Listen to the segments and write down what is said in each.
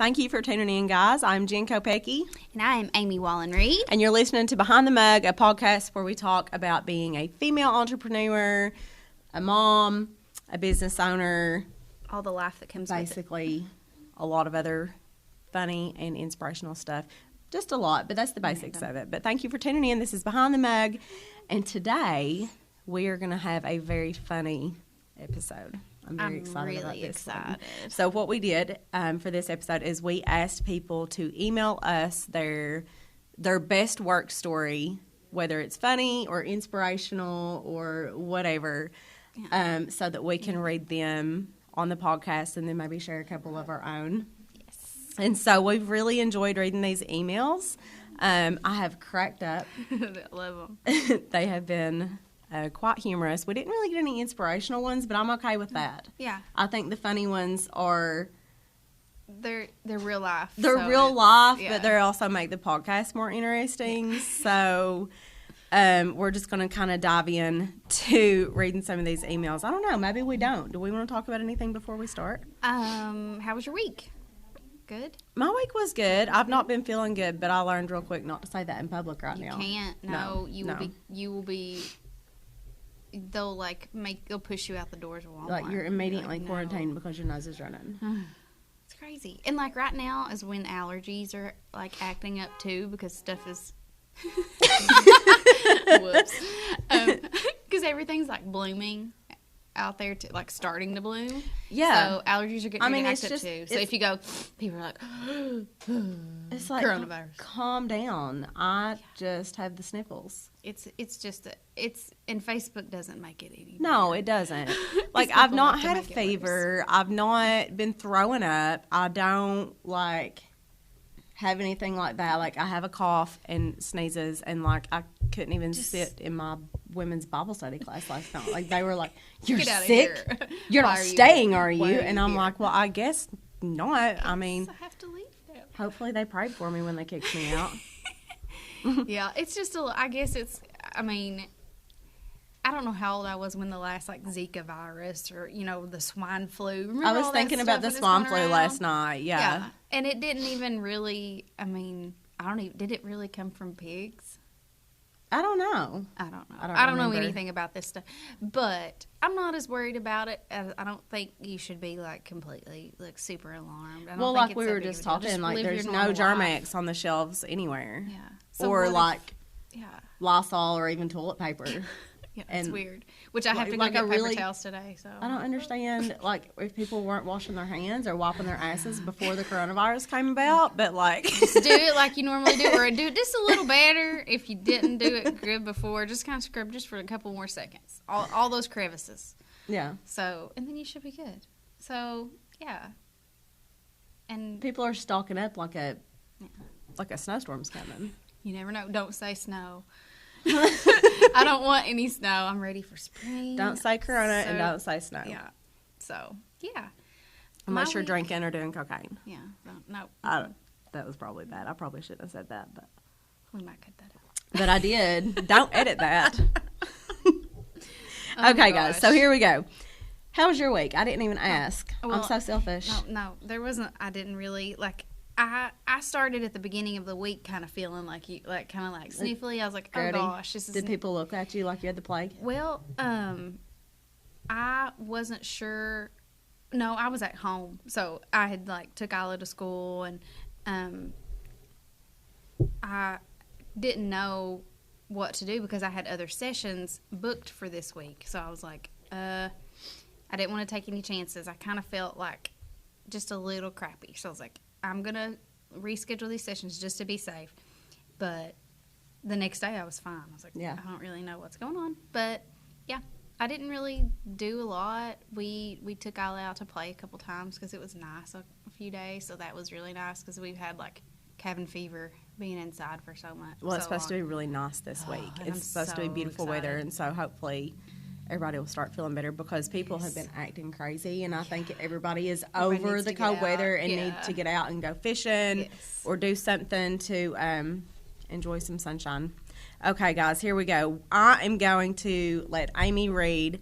Thank you for tuning in, guys. I'm Jen Kopecky. And I am Amy Wallen-Reed. And you're listening to Behind the Mug, a podcast where we talk about being a female entrepreneur, a mom, a business owner. All the life that comes basically, with it. A lot of other funny and inspirational stuff. Just a lot, but that's the basics of it. But thank you for tuning in. This is Behind the Mug. And today, we are going to have a very funny episode. I'm very excited about this one. So what we did for this episode is we asked people to email us their best work story, whether it's funny or inspirational or whatever, so that we can read them on the podcast and then maybe share a couple of our own. Yes. And so we've really enjoyed reading these emails. I have cracked up. I love them. They have been quite humorous. We didn't really get any inspirational ones, but I'm okay with that. Yeah. I think the funny ones are... They're real life. They're real life, but they also make the podcast more interesting. Yeah. So we're just going to kind of dive in to reading some of these emails. I don't know. Maybe we don't. Do we want to talk about anything before we start? How was your week? Good? My week was good. I've not been feeling good, but I learned real quick not to say that in public now. You can't. No. You will be... They'll push you out the doors of Walmart. Like you're immediately quarantined because your nose is running. It's crazy. And like right now is when allergies are like acting up too because stuff is whoops. Because everything's like blooming out there like starting to bloom. Yeah. So allergies are getting acted up too. So if you go, people are like it's like coronavirus. Calm down. I just have the sniffles. It's just and Facebook doesn't make it any better. No, it doesn't. Like I've not had a fever. I've not been throwing up. I don't have anything like that. Like I have a cough and sneezes, and like I couldn't even sit in my women's Bible study class last night. Like they were like, "You're sick. You're not staying, are you?" And I'm like, "Well, I guess not. I mean, I have to leave now." Hopefully they prayed for me when they kicked me out. Yeah, it's just I guess it's, I mean, I don't know how old I was when the last, Zika virus or, the swine flu. Remember I was thinking about the swine flu last night, yeah. And it didn't even really, did it really come from pigs? I don't know. I don't know anything about this stuff. But I'm not as worried about it as I don't think you should be, completely, super alarmed. I don't think it's we were just talking, there's no Germ-X on the shelves anywhere. Yeah. So or, Lysol or even toilet paper. Yeah, it's weird. Which I have to go get paper towels today. So I don't understand, if people weren't washing their hands or wiping their asses before the coronavirus came about, but, just do it like you normally do, or do it just a little better if you didn't do it good before. Just kind of scrub just for a couple more seconds. All those crevices. Yeah. So, and then you should be good. So, yeah. And people are stocking up like a snowstorm's coming. You never know. Don't say snow. I don't want any snow. I'm ready for spring. Don't say corona and don't say snow. Yeah. So, yeah. Unless you're drinking or doing cocaine. Yeah. No. That was probably bad. I probably shouldn't have said that, but we might cut that out. But I did. Don't edit that. Okay, guys. So here we go. How was your week? I didn't even ask. Well, I'm so selfish. No, there wasn't. I didn't really I started at the beginning of the week kind of feeling kind of sniffly. I was like, oh gosh, Did people look at you like you had the plague? Well, I wasn't sure. No, I was at home, so I had took Isla to school, and I didn't know what to do because I had other sessions booked for this week. So I was like, I didn't want to take any chances. I kind of felt like just a little crappy. So I was like, I'm going to reschedule these sessions just to be safe. But the next day I was fine. I was like, I don't really know what's going on. But, yeah, I didn't really do a lot. We took Isla out to play a couple times because it was nice a few days. So that was really nice because we've had, cabin fever being inside for so much. Well, it's supposed to be really nice this week. It's supposed to be beautiful weather, and so hopefully everybody will start feeling better because people have been acting crazy, and I think everybody is over the cold weather and need to get out and go fishing or do something to enjoy some sunshine. Okay, guys, here we go. I am going to let Amy read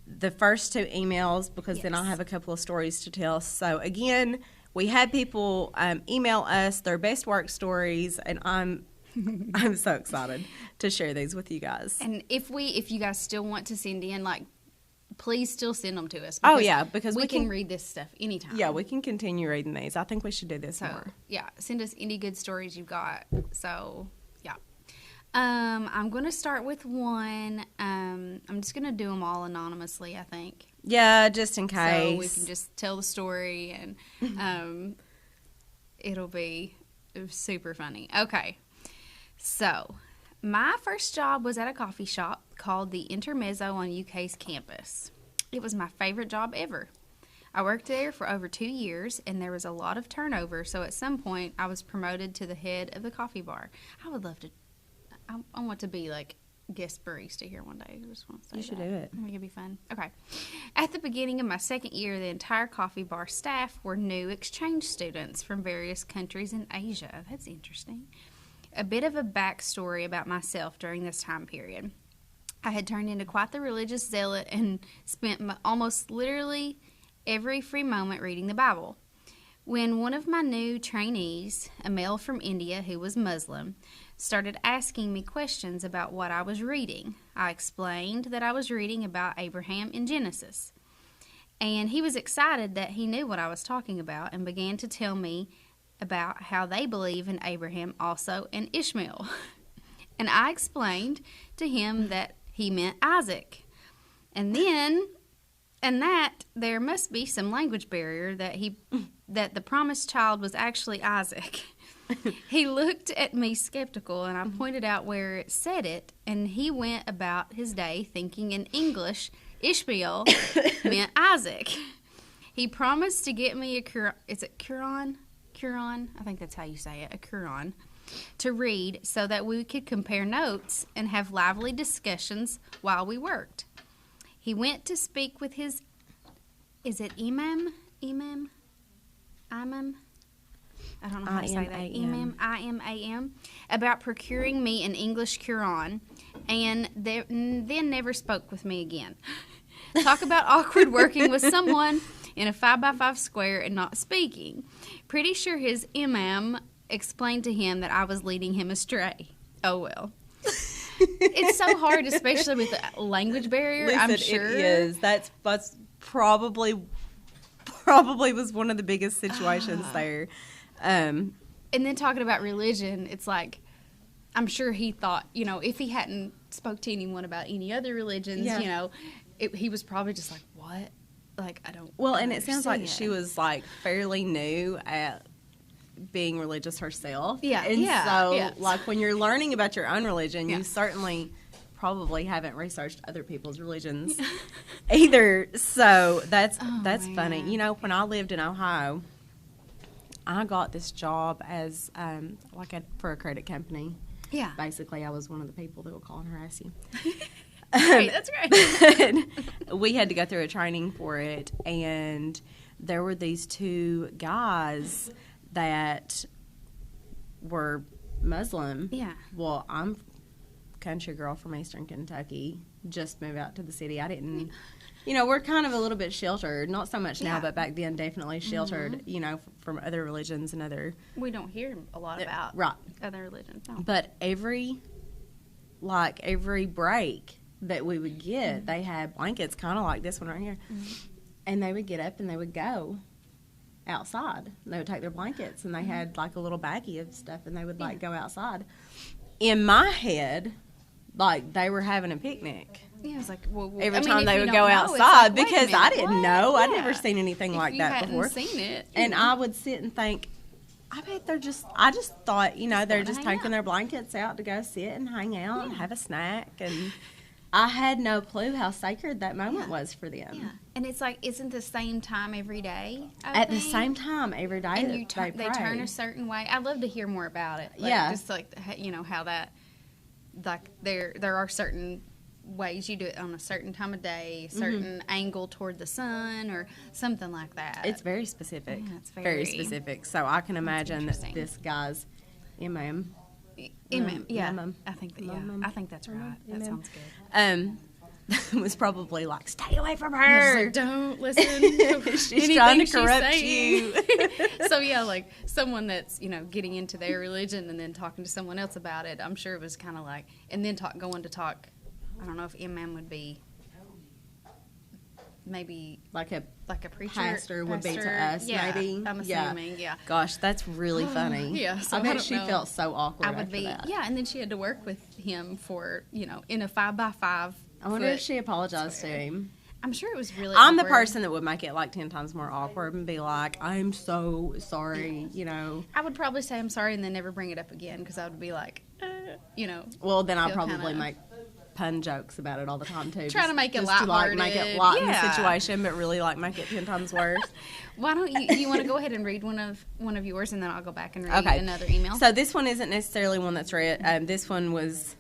the first two emails because then I'll have a couple of stories to tell. So, again, we had people email us their best work stories, and I'm so excited to share these with you guys. And if you guys still want to send in, like, please still send them to us. Oh, yeah, because we can read this stuff anytime. Yeah, we can continue reading these. I think we should do this more. Yeah, send us any good stories you've got. So, yeah. I'm going to start with one. I'm just going to do them all anonymously, I think. Yeah, just in case. So we can just tell the story, and it'll be super funny. Okay. So, my first job was at a coffee shop called the Intermezzo on UK's campus. It was my favorite job ever. I worked there for over 2 years, and there was a lot of turnover, so at some point I was promoted to the head of the coffee bar. I would love to, I want to be like guest barista here one day. I just want to say you should that. do it. I think it'd be fun. Okay. At the beginning of my second year, the entire coffee bar staff were new exchange students from various countries in Asia. That's interesting. A bit of a backstory about myself during this time period. I had turned into quite the religious zealot and spent almost literally every free moment reading the Bible. When one of my new trainees, a male from India who was Muslim, started asking me questions about what I was reading, I explained that I was reading about Abraham in Genesis. And he was excited that he knew what I was talking about and began to tell me about how they believe in Abraham also and Ishmael. And I explained to him that he meant Isaac. And that there must be some language barrier that the promised child was actually Isaac. He looked at me skeptical, and I pointed out where it said it, and he went about his day thinking in English Ishmael meant Isaac. He promised to get me a Quran. Is it Quran? Quran, I think that's how you say it, a Quran, to read so that we could compare notes and have lively discussions while we worked. He went to speak with his, is it Imam? I don't know how to say that. Imam, about procuring me an English Quran, and then never spoke with me again. Talk about awkward working with someone in a 5x5 square and not speaking. Pretty sure his imam explained to him that I was leading him astray. Oh, well. It's so hard, especially with the language barrier. Listen, I'm sure. It is. That's probably was one of the biggest situations there. And then talking about religion, it's like, I'm sure he thought, if he hadn't spoke to anyone about any other religions, he was probably just like, what? Like, I don't. Well, and it sounds like she was like fairly new at being religious herself. Yeah. And so, like when you're learning about your own religion, you certainly probably haven't researched other people's religions either. So that's funny. When I lived in Ohio, I got this job as for a credit company. Yeah. Basically, I was one of the people that would call and harass you. Great, that's great. We had to go through a training for it, and there were these two guys that were Muslim. Yeah. Well, I'm a country girl from Eastern Kentucky, just moved out to the city. I didn't, we're kind of a little bit sheltered, not so much now, but back then definitely sheltered, from other religions and other. We don't hear a lot about other religions. No. But every break that we would get, they had blankets kind of like this one right here, and they would get up and they would go outside. They would take their blankets, and they had like a little baggie of stuff, and they would go outside. In my head, like they were having a picnic. Yeah, it was like every time they would go outside, because I didn't know. I'd never seen anything like that before. Seen it, and I would sit and think, I bet I just thought, they're just taking their blankets out to go sit and hang out and have a snack. And I had no clue how sacred that moment was for them. Yeah. And it's like, isn't the same time every day? The same time every day. And they turn a certain way. I'd love to hear more about it. Just how that, there are certain ways you do it on a certain time of day, certain angle toward the sun, or something like that. It's very specific. Yeah, it's very specific. So I can imagine that this guy's imam. Yeah, I think that. Yeah, I think that's right. That sounds good. was probably like, stay away from She's her. like, don't listen to She's trying to corrupt you. So yeah, like someone that's, you know, getting into their religion and then talking to someone else about it, I'm sure it was kind of like, and then going to talk, I don't know if imam would be maybe Like a preacher. pastor would be to us, yeah, maybe. I'm assuming, yeah. Gosh, that's really funny. Yeah, so I I bet don't she know. felt so awkward I would after be, that. yeah, and then she had to work with him for, you know, in a 5x5. I wonder if foot she apologized to square. him. I'm sure it was really I'm the awkward. person that would make it like 10 times more awkward and be like, I'm so sorry, you know. I would probably say I'm sorry and then never bring it up again because I would be like, you know. Well, then I'll feel probably kinda- make pun jokes about it all the time too. Try to make it just to like lighthearted. make it light in the Yeah. situation, but really like make it 10 times worse. Why don't you want to go ahead and read one of yours and then I'll go back and read Okay. another email? So this one isn't necessarily one that's read. This one was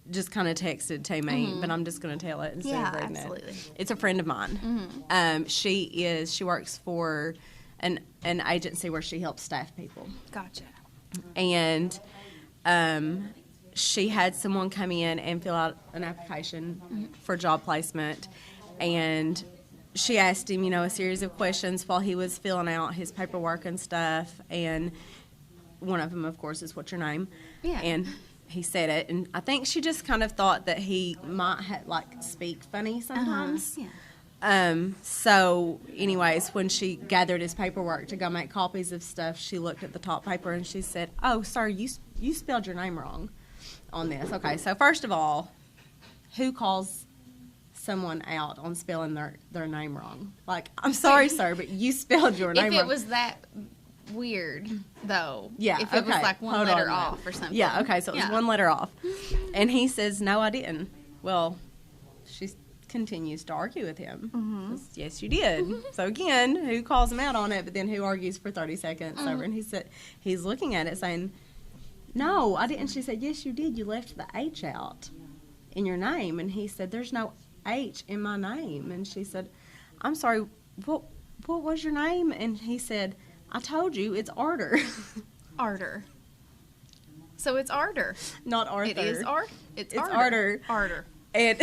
just kind of texted to me, but I'm just going to tell it instead Yeah, of reading absolutely. it. It's a friend of mine. She works for an agency where she helps staff people. Gotcha. And she had someone come in and fill out an application for job placement, and she asked him, you know, a series of questions while he was filling out his paperwork and stuff, and one of them, of course, is what's your name? Yeah. And he said it, and I think she just kind of thought that he might speak funny sometimes. Yeah. So anyways, when she gathered his paperwork to go make copies of stuff, she looked at the top paper and she said, "Oh, sir, you spelled your name wrong on this." Okay, so first of all, who calls someone out on spelling their name wrong? Like, I'm sorry, sir, but you spelled your name If wrong. it was that weird, though. Yeah, If it was okay. like one Hold letter on, off or something. Yeah, okay, so it was Yeah. one letter off. And he says, "No, I didn't." Well, she continues to argue with him. Says, "Yes, you did." So again, who calls him out on it, but then who argues for 30 seconds over? And he's looking at it saying, "No, I didn't." She said, "Yes, you did. You left the H out in your name." And he said, "There's no H in my name." And she said, "I'm sorry, what was your name?" And he said, "I told you, it's Arter." Arter. So it's Arter. Not Arthur. It is Art. It's Arter. Arter. And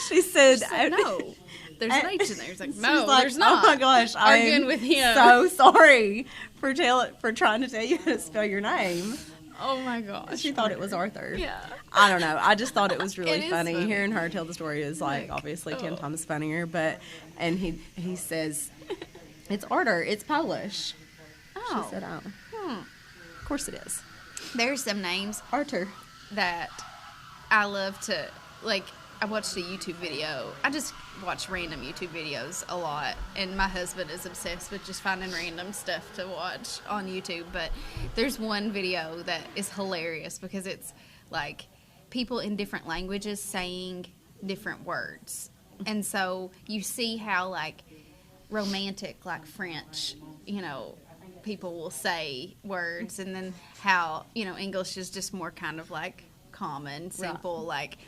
she said, No. There's an H in there. It's like, She's no, like, there's not. "Oh my gosh, Arguing I'm with him. so sorry for trying to tell you how to spell your name." Oh my gosh. She thought it was Arthur. Yeah. I don't know. I just thought it was really It is funny. funny. Hearing her tell the story is like obviously 10 times funnier. But and he says, "It's Arter. It's Polish." Oh. She said, "Oh, of course it is, There's some names Arter." that I love to, like, I watched a YouTube video. I just watch random YouTube videos a lot, and my husband is obsessed with just finding random stuff to watch on YouTube. But there's one video that is hilarious because it's like people in different languages saying different words. And so you see how, like, romantic, like French, you know, people will say words, and then how, you know, English is just more kind of like common, simple, like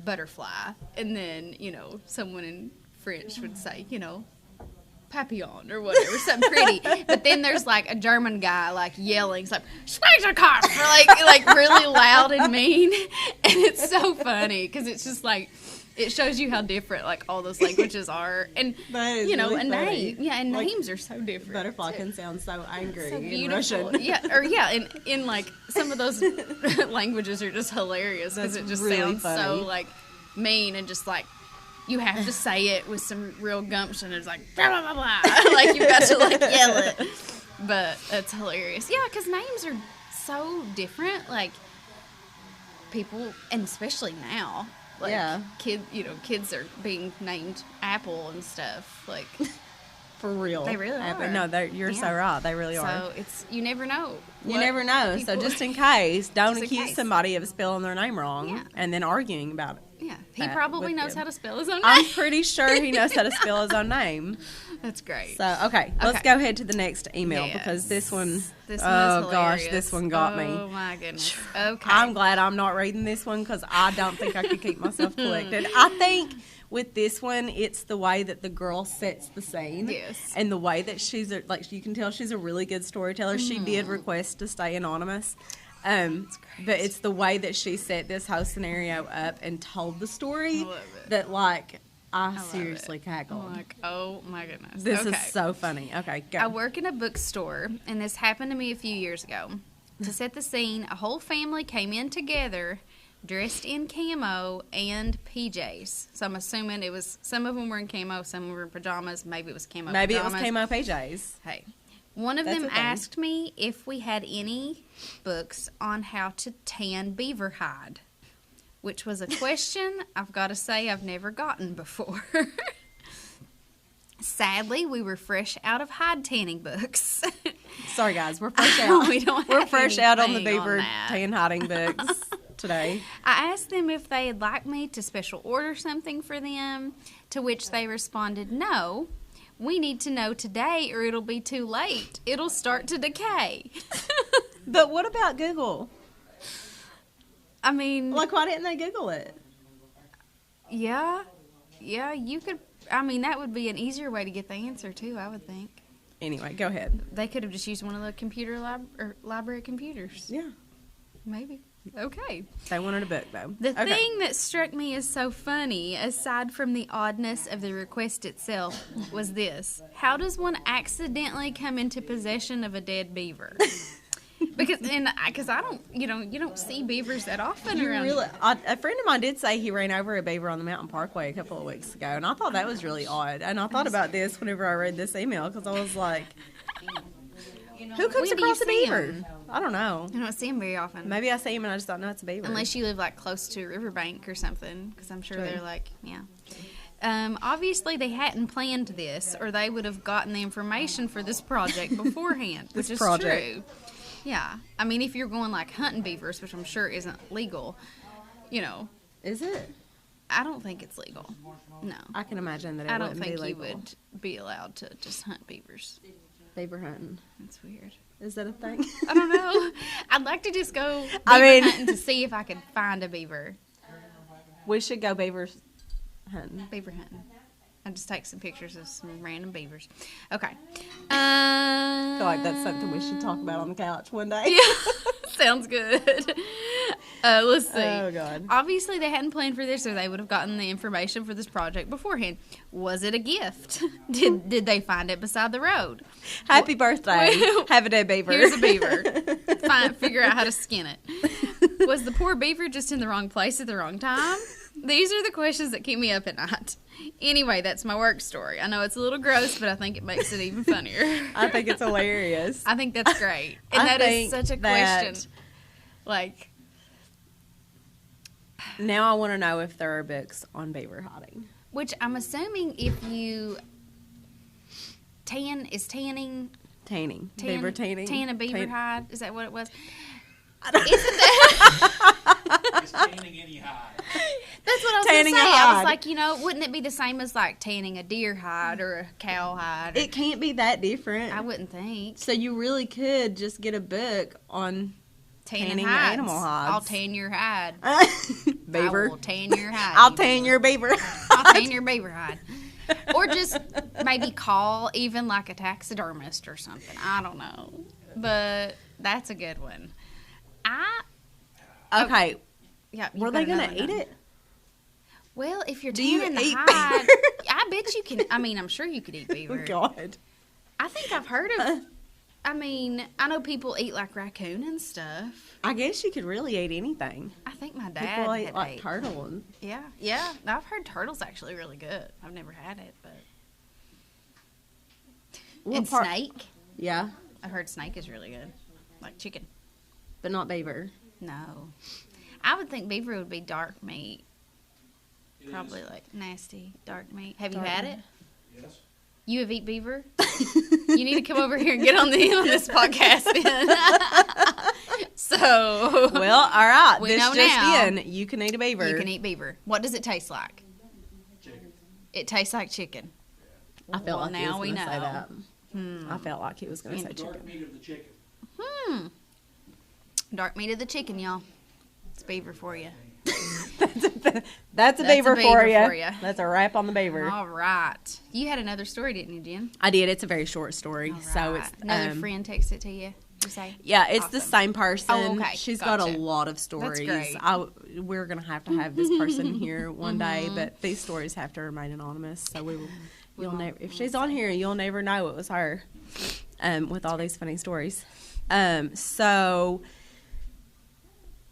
butterfly. And then, you know, someone in French would say, you know, papillon or whatever, something pretty. But then there's like a German guy like yelling, it's like Schweizer or like really loud and mean. And it's so funny because it's just like, it shows you how different like all those languages are, and That is you know, really a funny. name, and Like, names are so different. Butterfly too. can sound so angry So in beautiful. Russian. Yeah, in like some of those languages are just hilarious because That's it just really sounds funny. so like mean, and just like you have to say it with some real gumption. It's like blah blah blah blah, like you've got to like yell it. But it's hilarious. Yeah, because names are so different. Like people, and especially now. Like, Yeah. kids are being named Apple and stuff. Like, For real. They really are. No, you're so Yeah. right. They really so are. it's, you never know. You what never know. So people- just in case, don't Just in accuse case. somebody of spelling their name wrong Yeah. and then arguing about it. Yeah, he that probably with knows them. how to spell his own name. I'm pretty sure he knows how to spell his own name. That's great. So, okay, let's Okay. go ahead to the next email Yes. because this one, This oh one is gosh, hilarious. this one got me. Oh my goodness. Okay. I'm glad I'm not reading this one because I don't think I could keep myself collected. I think with this one, it's the way that the girl sets the scene. Yes. And the way that like, you can tell she's a really good storyteller. She did request to stay anonymous. But it's the way that she set this whole scenario up and told the story that, like, I seriously cackled. I'm like, oh my goodness. This is so funny. Okay, go. I work in a bookstore, and this happened to me a few years ago. To set the scene, a whole family came in together, dressed in camo and PJs. So I'm assuming it was, some of them were in camo, some were in pajamas. Maybe it was camo Maybe pajamas. it was camo PJs. Hey. One of them asked me if we had any books on how to tan beaver hide, which was a question I've got to say I've never gotten before. Sadly, we were fresh out of hide tanning books. Sorry, guys, we're fresh out. We're fresh out on the beaver tan hiding books today. I asked them if they'd like me to special order something for them, to which they responded, no. We need to know today or it'll be too late. It'll start to decay. But what about Google? I mean... Like, why didn't they Google it? Yeah, you could... I mean, that would be an easier way to get the answer, too, I would think. Anyway, go ahead. They could have just used one of the computer library computers. Yeah. Maybe. Okay. They wanted a book, though. The thing that struck me as so funny, aside from the oddness of the request itself, was this. How does one accidentally come into possession of a dead beaver? Because I don't, you don't see beavers that often around. A friend of mine did say he ran over a beaver on the Mountain Parkway a couple of weeks ago, and I thought that was really odd. And I thought about this whenever I read this email, because I was like, who comes across a beaver? I don't know. I don't see them very often. Maybe I see him and I just don't know it's a beaver. Unless you live like close to a riverbank or something, because I'm sure they're like, yeah. Obviously, they hadn't planned this, or they would have gotten the information for this project beforehand, which is true. Yeah. I mean, if you're going like hunting beavers, which I'm sure isn't legal, Is it? I don't think it's legal. No. I can imagine that it wouldn't be legal. I don't think you would be allowed to just hunt beavers. Beaver hunting. That's weird. Is that a thing? I don't know. I'd like to just go hunting to see if I could find a beaver. We should go beaver hunting. Beaver hunting. I'll just take some pictures of some random beavers. Okay. I feel like that's something we should talk about on the couch one day. Yeah. Sounds good. Let's see. Oh, God. Obviously, they hadn't planned for this, or they would have gotten the information for this project beforehand. Was it a gift? Did they find it beside the road? Happy birthday. Have a dead beaver. Here's a beaver. Figure out how to skin it. Was the poor beaver just in the wrong place at the wrong time? These are the questions that keep me up at night. Anyway, that's my work story. I know it's a little gross, but I think it makes it even funnier. I think it's hilarious. I think that's great. And that is such a question. Like, now I want to know if there are books on beaver hiding. Which I'm assuming if you tanning. Beaver tanning. Tan a beaver hide. Is that what it was? Isn't that? It's tanning any hide. That's what I was going to say. I was like, wouldn't it be the same as like tanning a deer hide or a cow hide? It can't be that different. I wouldn't think. So you really could just get a book on tanning animal hides. I'll tan your hide. Beaver. I will tan your hide. I'll tan your beaver. I'll tan your beaver hide. Or just maybe call even like a taxidermist or something. I don't know. But that's a good one. Okay. Yeah. Were they going to eat it? Well, if you're tanning the hide, I bet you can. I mean, I'm sure you could eat beaver. Oh, God. I think I've heard of. I mean, I know people eat like raccoon and stuff. I guess you could really eat anything. I think my dad people had ate like turtle. And... Yeah. I've heard turtle's actually really good. I've never had it, but. And snake. Yeah. I've heard snake is really good, like chicken. But not beaver. No. I would think beaver would be dark meat. Probably like nasty dark meat. Have you had it? Yes. You have eat beaver? You need to come over here and get on this podcast then. So. Well, all right. We know now. You can eat a beaver. You can eat beaver. What does it taste like? Chicken. It tastes like chicken. I felt like he was going to say that. I felt like he was going to say chicken. Dark meat of the chicken. Dark meat of the chicken, y'all. It's beaver for you. That's a beaver for you. That's a wrap on the beaver. All right. You had another story, didn't you, Jen? I did. It's a very short story. Right. So it's another friend texted it to you. You say? Yeah, it's the Awesome. same person. Oh, okay. She's got a Gotcha. lot of stories. great. We're going to have this person here one day, but these stories have to remain anonymous. So you'll never, if she's on here, you'll never know it was her with all these funny stories. So,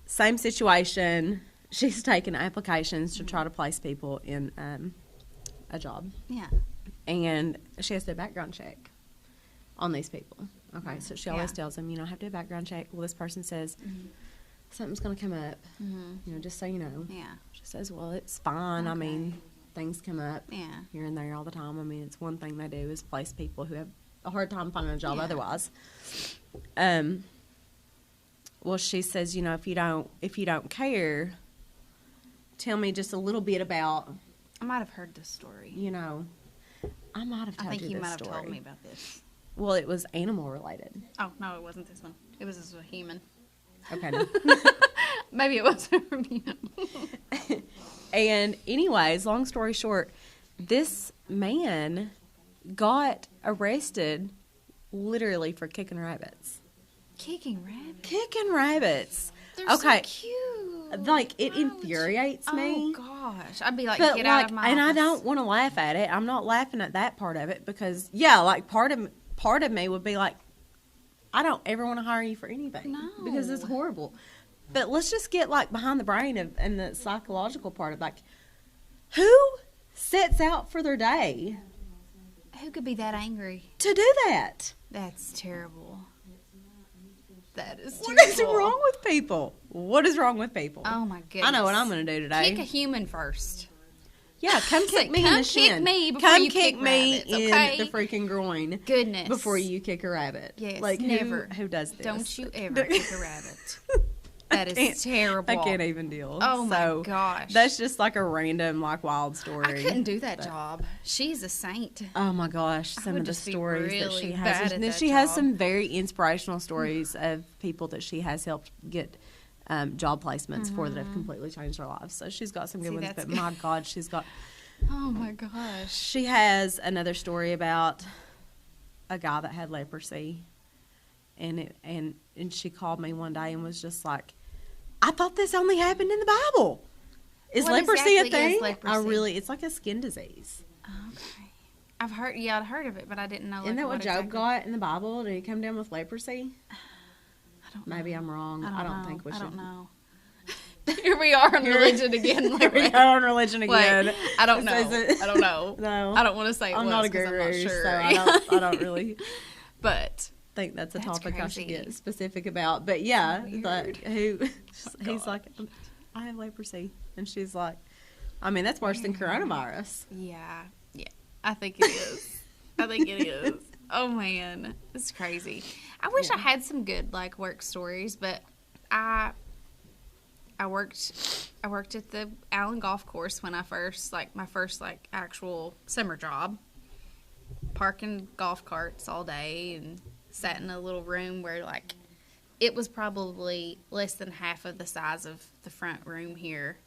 same situation. She's taking applications to try to place people in a job. Yeah. And she has to do a background check on these people. Okay, so she always Yeah. tells them, have to do a background check. Well, this person says, something's going to come up, just so you know. Yeah. She says, well, it's fine. I mean, things come up Yeah. here and there all the time. I mean, it's one thing they do is place people who have a hard time finding a job otherwise. Well, she says, if you don't care, tell me just a little bit about, I might have heard this story. I might have told I think you you this might have story. told me about this. Well, it was animal related. Oh, no, it wasn't this one. It was a human. Okay. No. Maybe it wasn't from you. And anyways, long story short, this man got arrested literally for kicking rabbits. Kicking rabbits. Kicking rabbits. They're so cute. Like, it Why would infuriates me. Oh, gosh. I'd be like, But get out of my and I office. don't want to laugh at it. I'm not laughing at that part of it because, part of me would be like, I don't ever want to hire you for anything. No. Because it's horrible. But let's just get, behind the brain and the psychological part of, who sets out for their day Who could be that angry? to do that? That's terrible. That is terrible. What is wrong with people? What is wrong with people? Oh, my goodness. I know what I'm going to do today. Kick a human first. Yeah, come kick me in the shin. Come kick me before Come you kick kick me rabbits, in okay? the freaking groin. Goodness. Before you kick a rabbit. Yes, never. Who does this? Don't you ever kick a rabbit. That is terrible. I can't even deal. Oh, my So, gosh. That's just a random, wild story. I couldn't do that job. She's a saint. Oh my gosh, some would of the just be stories that really she bad has. at And then that she has job. some very inspirational stories of people that she has helped get job placements for that have completely changed their lives. So she's got some good See, ones. that's But good. my God, she's got. Oh, my gosh. She has another story about a guy that had leprosy, and she called me one day and was just like, "I thought this only happened in the Bible. Is What leprosy a exactly is thing? leprosy? It's like a skin disease. Okay. I've heard of it, but I didn't know. Isn't that what Job exactly. got in the Bible? Did he come down with leprosy? I don't know. Maybe I'm wrong. I don't think we should. I don't know. Here we are on religion again. Here we are on religion again. Wait, I don't know. Is it- I don't know. No. I don't want to say it I'm was not a 'cause guru, I'm not sure. so I don't really But think that's a That's topic I should crazy. get specific about. But yeah, Weird. he's like, I have leprosy, and she's like, I mean, that's worse than coronavirus. yeah, I think it is. I think it is. Oh man, it's crazy. I wish I had some good work stories, but I worked at the Allen Golf Course when I first my first actual summer job, parking golf carts all day and sat in a little room where it was probably less than half of the size of the front room here,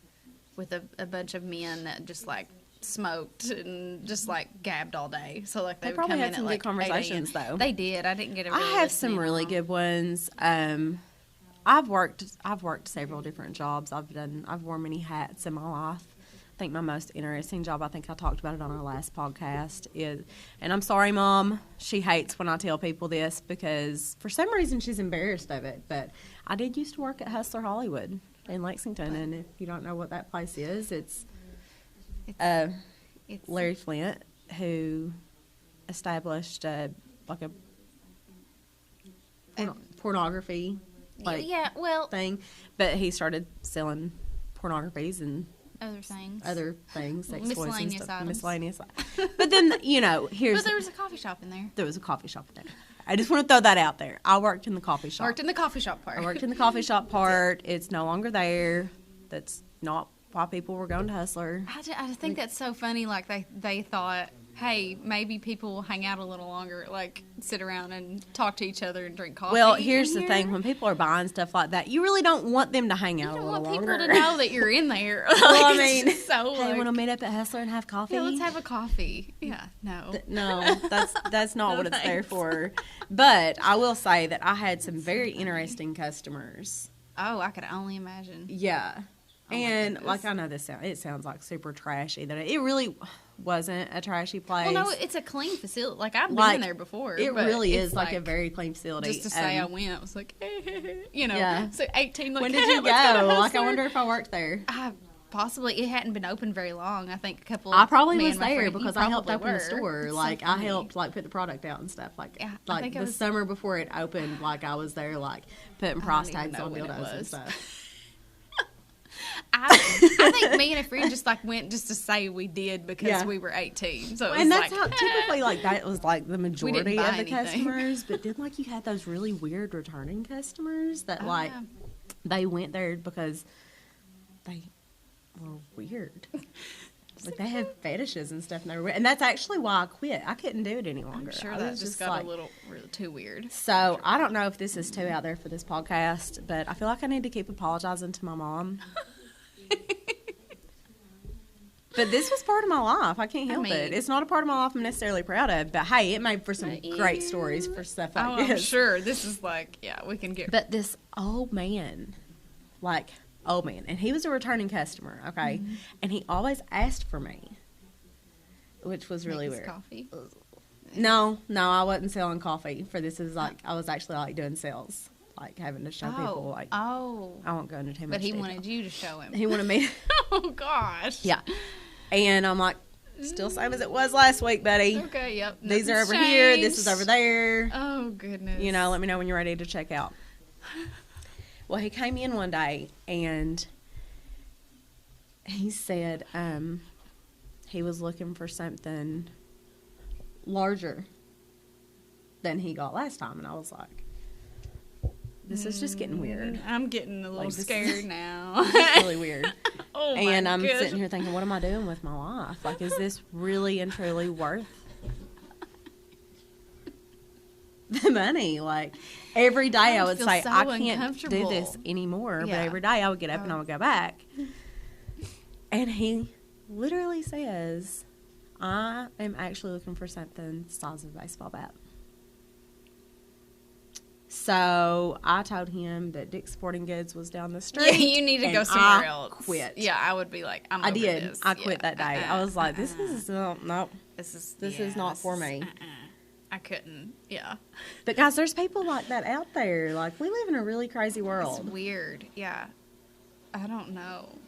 with a bunch of men that just smoked and just gabbed all day. So they would probably come had in some at good conversations, 8 a.m. though. They did. I didn't get a really I have some listening really on. good ones. I've worked several different jobs. I've worn many hats in my life. I think my most interesting job, I think I talked about it on our last podcast, is, and I'm sorry, Mom, she hates when I tell people this because for some reason she's embarrassed of it, but I did used to work at Hustler Hollywood in Lexington, and if you don't know what that place is, it's It's Larry Flint, who established pornography thing, but he started selling pornographies and other things, sex toys and Miscellaneous stuff, items. miscellaneous. But then here's But there was a coffee shop in there. there was a coffee shop in there. I just want to throw that out there. I worked in the coffee shop. Worked in the coffee shop part. I worked in the coffee shop part. It's no longer there. That's not why people were going to Hustler. I think that's so funny. They thought, hey, maybe people will hang out a little longer, like sit around and talk to each other and drink coffee. Well, here's the in thing. here. When people are buying stuff like that, you really don't want them to hang out You a don't little want people longer. to know that you're in there. Well, I Like, mean, it's just so hey, like, want to meet up at Hustler and have coffee? yeah, let's have a coffee. Yeah, no. No, that's not No, what it's there thanks. for. But I will say that I had some very interesting customers. Oh, I could only imagine. Yeah. Oh, my And goodness. like I know it sounds like super trashy. That it really wasn't a trashy place. Well, no, it's a clean facility. Like, I've Like, been there before. it but really it's is like a very clean facility. Just to say I went, I was like, you know. Yeah. So 18, like, When did you go? let's to Like, I Hustler. wonder if I worked there. Possibly. It hadn't been open very long. I think a couple. I probably me was and my there friend- because you I helped probably open the were. store. It's so Like I funny. helped like put the product out and stuff. Like Yeah, I like think I the was- summer before it opened, like I was there like putting price don't even tags know on when it dildos and was. stuff. I think me and a friend just like went just to say we did because Yeah. we were 18. So it And was that's like, how typically like that was like the majority buy of the anything. customers. But then like you had those really weird returning customers that like they went there because they were weird. Like they have fetishes and stuff, and they were weird. And that's actually why I quit. I couldn't do it any longer. I'm sure I that was just got like, a little really too weird. So I don't know if this is too out there for this podcast, but I feel like I need to keep apologizing to my mom. But this was part of my life. I can't help it. mean- It's not a part of my life I'm necessarily proud of, but hey, it made for some great stories for stuff like Oh, this. I'm sure. This is like, yeah, we can get. But this old man, and he was a returning customer, okay? Mm-hmm. And he always asked for me, which was really Make us weird. Coffee. No, I wasn't selling coffee for this. Is like I was actually like doing sales, like having to show people like I won't go into too much. But he detail. wanted you to show him. He wanted me. Oh gosh. Yeah, and I'm like, still same as it was last week, buddy. Okay. Yep. These are Nothing's over here. This is changed. over there. Oh goodness. You know, let me know when you're ready to check out. Well, he came in one day and he said he was looking for something larger than he got last time, and I was like, this is just getting weird. I'm getting a little Like, this scared is- now. It's really weird. Oh my And I'm gosh. sitting here thinking, what am I doing with my life? Like, is this really and truly worth the money? Like, every day I would feel say, so I can't do uncomfortable. this anymore. Yeah. But every day I would get up and I would go back. And he literally says, I am actually looking for something the size of a baseball bat. So I told him that Dick's Sporting Goods was down the street. Yeah, you need to go and somewhere I else. Quit. Yeah, I would be like, I'm I over did. this. I quit Yeah. that day. I was like, this is nope. This is not for me. I couldn't. Yeah. But guys, there's people like that out there. Like, we live in a really crazy It's world. weird. Yeah. I don't know.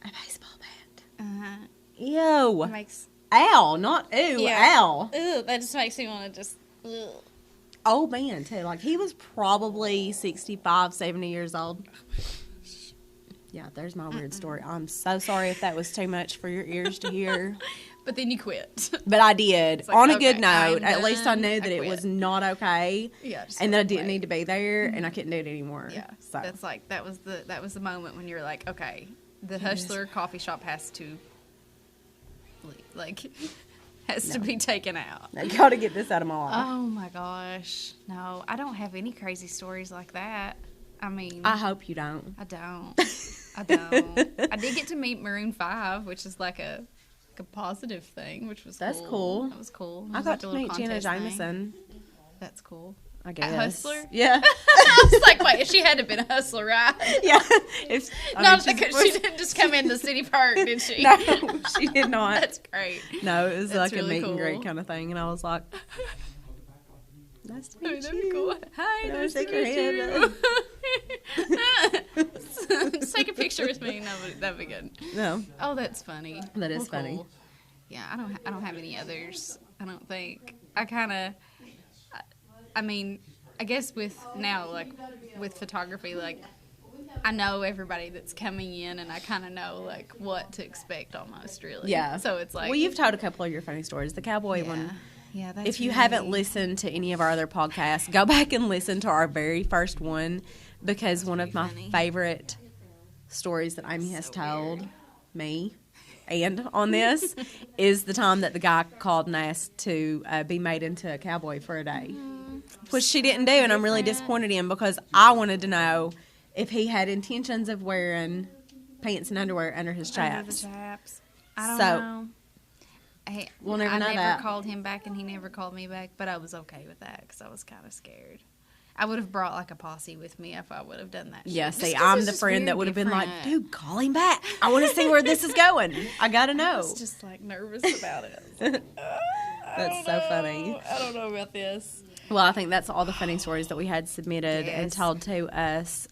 A baseball bat. Uh-huh. Ew. It makes. Ow. Not ew. Yeah. Ow. Ugh, that just makes me want to just. Ugh. Old man, too. Like, he was probably 65, 70 years old. Yeah, there's my weird story. I'm so sorry if that was too much for your ears to hear. But then you quit. But I did. like, On a okay, good note. I'm At least I done. knew I that it quit. was not okay. Yeah. just And that I walk didn't away. need to be there, and I couldn't do it anymore. Yeah. So That's like that was the moment when you're like, okay, the Yes. Hustler coffee shop has to has to be taken out. I got to get this out of my life. Oh my gosh. No, I don't have any crazy stories like that. I mean, I hope you don't. I don't. I don't. I did get to meet Maroon 5, which is like a positive thing, which was That's cool. cool. That was cool. It I was got like a to little meet Jenna contest thing. Jameson. That's cool. I guess. Hustler? Yeah. I was like, wait, she had to have been a hustler, right? Yeah. If, Not she's because supposed- she didn't just come into City Park, did she? No, she did not. That's great. No, it was That's like a really meet and greet cool. kind of thing, and I was like, nice to Oh, meet that'd you. be cool. Hi, Can I nice to shake your meet hand? you. Just take a picture with me. No, that'd be good. No, Oh, that's funny. That is Well, funny. cool. Yeah, I don't have any others. I don't think. I kind of. I mean, I guess with now, like with photography, like I know everybody that's coming in, and I kind of know like what to expect almost. Really. yeah. So it's like. well, you've told a couple of your funny stories. The cowboy one. Yeah, that's If you really- haven't listened to any of our other podcasts, go back and listen to our very first one, because one of my funny. favorite stories that Amy has So told weird. me and on this is the time that the guy called and asked to be made into a cowboy for a day, which she didn't do, and I'm really disappointed in him because I wanted to know if he had intentions of wearing pants and underwear under his chaps. Under the chaps. I don't So, know. We'll never I know never that. called him back, and he never called me back, but I was okay with that because I was kind of scared. I would have brought like a posse with me if I would have done that. Yeah, shit. see, Just 'cause I'm it's the just friend weird that would have been like, different. dude, call him back. I want to see where this is going. I got to I know. was just like nervous about it. That's so funny. I don't know about this. Well, I think that's all the funny stories that we had submitted and Yes. told to us.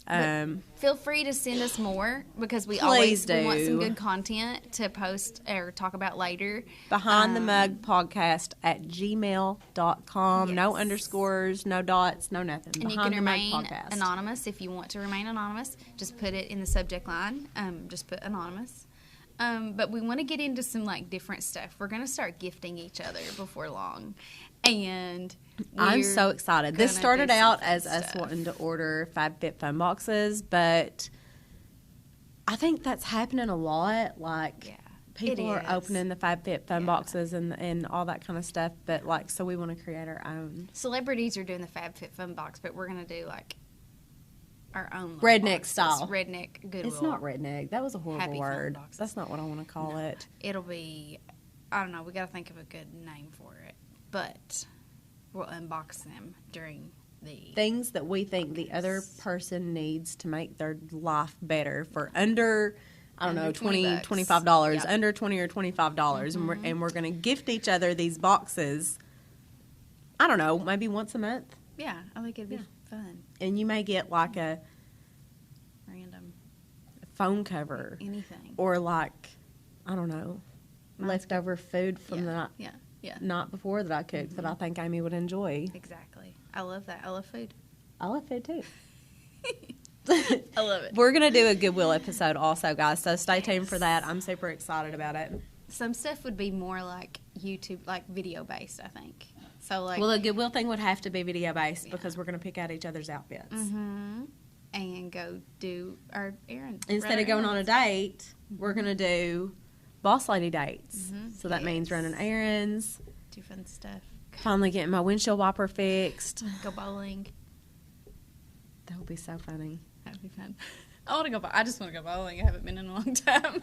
Feel free to send us more because we Please always do. we want some good content to post or talk about later. Behind the Mug podcast at gmail.com. No Yes. underscores, no dots, no nothing. And you Behind can the Mug remain podcast. anonymous if you want to remain anonymous. Just put it in the subject line. Just put anonymous. But we want to get into some like different stuff. We're going to start gifting each other before long. And I'm we're so excited. This gonna started do some out fun as us stuff. wanting to order FabFitFun boxes, but I think that's happening a lot. Like, Yeah, people are is. opening the FabFitFun Yeah. boxes and all that kind of stuff, but like, so we want to create our own. Celebrities are doing the FabFitFun box, but we're going to do like our own little Redneck boxes. style. Redneck Goodwill. It's not redneck. That was a horrible Happy Fun word. boxes. That's not what I want to call it. It'll be, I don't know, we got to think of a good name for it. But we'll unbox them during the... Things that we think the other person needs to make their life better for under, I don't know, Under 20 $20, bucks. $25, Yep. under $20 or $25, and we're going to gift each other these boxes. I don't know, maybe once a month, Yeah, I think it'd be Yeah. fun. and you may get like a Random. phone cover Anything. or like, I don't know, Mine's leftover food from the Yeah, yeah. night before that I cooked that I think Amy would enjoy. Exactly. I love that. I love food. I love food too. I love it. We're going to do a Goodwill episode also, guys, so stay tuned for that. I'm super excited about it. Some stuff would be more like YouTube, like video based, I think. So like... Well, the Goodwill thing would have to be video based Yeah. because we're going to pick out each other's outfits. Mhm. And go do our errands. Instead of going on a date, we're going to do boss lady dates. Mhm. So that means running errands, Do fun stuff. finally getting my windshield wiper fixed. Go bowling. That would be so funny. That'd be fun. I want to go. I just want to go bowling. I haven't been in a long time.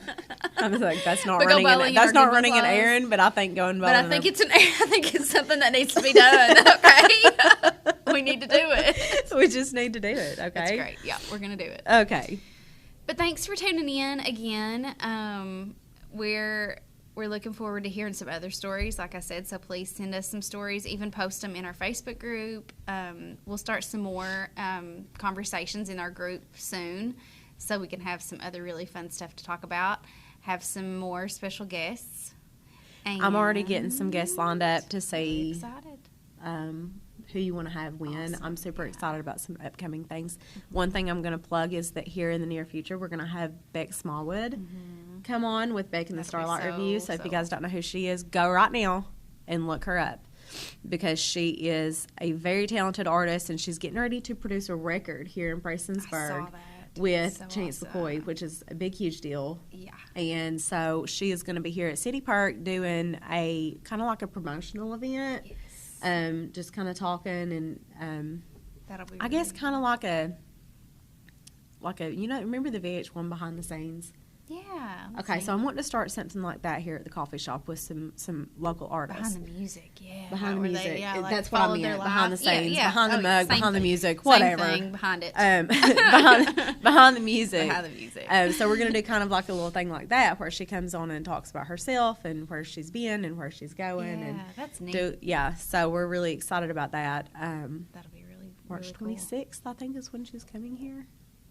I was like, that's not But go running. bowling in That's our not Goodwill running an clothes. errand, but I think going bowling. But I think it's an. I think it's something that needs to be done. Okay, we need to do it. we just need to do it. Okay, That's great. Yeah, we're gonna do it. Okay. But thanks for tuning in again. We're looking forward to hearing some other stories, like I said. So please send us some stories. Even post them in our Facebook group. We'll start some more conversations in our group soon, so we can have some other really fun stuff to talk about. Have some more special guests. And I'm already getting some guests lined up to really see excited. who you want to have win. Awesome. I'm super excited about some upcoming things. One thing I'm going to plug is that here in the near future, we're going to have Beck Smallwood come on with Beck and the That'll be Starlight Review. So if you so guys don't know who she is, go right now and look her up because she is a very talented artist and she's getting ready to produce a record here in I Prestonsburg saw that. with So Chance awesome. McCoy, which is a big, huge deal. Yeah. And so she is going to be here at City Park doing a kind of like a promotional event. Yes. Just kind of talking and That'll be. I guess really- kind of like a remember the VH1 behind the scenes? Yeah. let's Okay, see. so I'm wanting to start something like that here at the coffee shop with some local artists. Behind the music, yeah. Behind the Where music. They, like, That's what I followed their meant. Behind the life. Yeah, scenes, yeah. behind the Oh, mug, same behind the thing. music, Same whatever. thing, behind it. Behind the music. Behind the music. So we're going to do kind of like a little thing like that where she comes on and talks about herself and where she's been and where she's going. Yeah, and that's neat. so we're really excited about that. That'll be really March really cool. 26th, I think, is when she's coming here.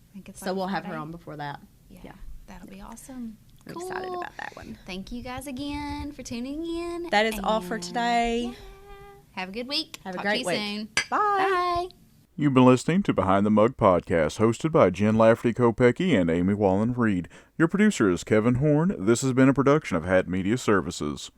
I think it's So like we'll have her Friday. on before that. Yeah, yeah. that'll be awesome. I'm Cool. excited about that one. Thank you guys again for tuning in. That is all for And, today. yeah, have a good week. Have a Talk great to you week. soon. Bye. Bye. You've been listening to Behind the Mug Podcast, hosted by Jen Lafferty-Kopecky and Amy Wallen-Reed. Your producer is Kevin Horn. This has been a production of Hat Media Services.